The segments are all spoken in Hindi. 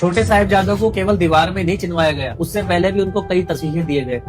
छोटे साहिबजादों को केवल दीवार में नहीं चिनवाया गया, उससे पहले भी उनको कई तसीहे दिए गए।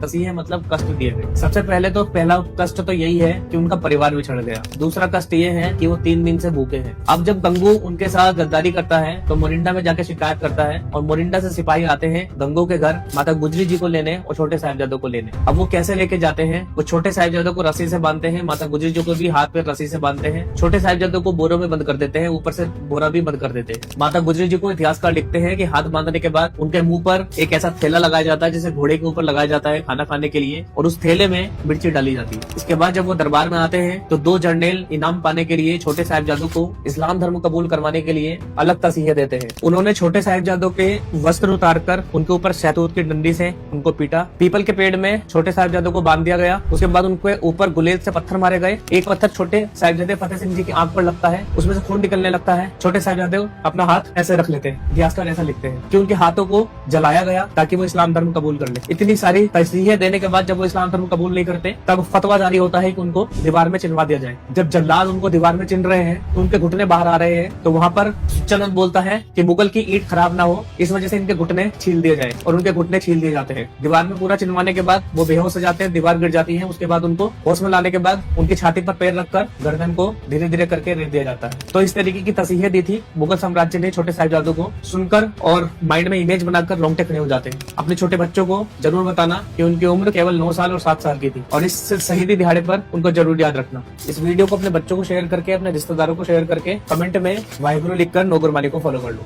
तसीहे मतलब कष्ट दिए गए। सबसे पहले तो पहला कष्ट तो यही है कि उनका परिवार बिछड़ गया। दूसरा कष्ट ये है कि वो 3 दिन से भूखे हैं। अब जब गंगू उनके साथ गद्दारी करता है तो मोरिंडा में जाके शिकायत करता है और मोरिंडा से सिपाही आते हैं गंगू के घर माता गुजरी जी को लेने और छोटे साहिबजादों को लेने। अब वो कैसे लेके जाते हैं? वो छोटे साहिबजादों को रस्सी से बांधते हैं, माता गुजरी जी को भी हाथ पे रस्सी से बांधते हैं। छोटे साहिबजादों को बोरों में बंद कर देते हैं, ऊपर से बोरा भी बंद कर देते हैं। माता गुजरी जी को इतिहासकार लिखते हैं कि हाथ बांधने के बाद उनके मुंह पर एक ऐसा थैला लगाया जाता है जिसे घोड़े के ऊपर लगाया जाता है खाना खाने के लिए, और उस थैले में मिर्ची डाली जाती है। इसके बाद जब वो दरबार में आते हैं तो 2 जर्नैल इनाम पाने के लिए छोटे साहिबजादों को इस्लाम धर्म कबूल करवाने के लिए अलग तसीहे देते हैं। उन्होंने छोटे साहिबजादों के वस्त्र उतारकर उनके ऊपर शहतूत की डंडी से उनको पीटा। पीपल के पेड़ में छोटे साहिबजादों को बांध दिया गया। उसके बाद उनके ऊपर गुलेल से पत्थर मारे गए। एक पत्थर छोटे साहिबजादे फतेह सिंह जी की आंख पर लगता है, उसमें से खून निकलने लगता है। छोटे साहिबजादे अपना हाथ ऐसे रख लेते हैं। इतिहासकार ऐसा लिखते हैं कि उनके हाथों को जलाया गया ताकि वो इस्लाम धर्म कबूल कर ले। इतनी सारी तसीहे देने के बाद जब वो इस्लाम धर्म कबूल नहीं करते तब फतवा जारी होता है कि उनको दीवार में चिनवा दिया जाए। जब जल्लाद उनको दीवार में चिन रहे हैं तो उनके घुटने बाहर आ रहे हैं, तो वहाँ पर चंद बोलता है कि मुगल की ईंट खराब ना हो, इस वजह से इनके घुटने छील दिए जाए, और उनके घुटने छील दिए जाते हैं। दीवार में पूरा चिनवाने के बाद वो बेहोश हो जाते हैं, दीवार गिर जाती है। उसके बाद उनको होश में लाने के बाद उनकी छाती पर पैर रखकर गर्दन को धीरे धीरे करके रेत दिया जाता है। तो इस तरीके की तसीहे दी थी मुगल साम्राज्य ने छोटे साहिबजादों को। सुनकर और माइंड में इमेज बनाकर रोंगटे खड़े हो जाते हैं। अपने छोटे बच्चों को जरूर बताना कि उनकी उम्र केवल 9 साल और 7 साल की थी, और इस शहीदी दिहाड़े पर उनको जरूर याद रखना। इस वीडियो को अपने बच्चों को शेयर करके, अपने रिश्तेदारों को शेयर करके, कमेंट में वाहिगुरु लिखकर नो गुरबानी को फॉलो कर लो।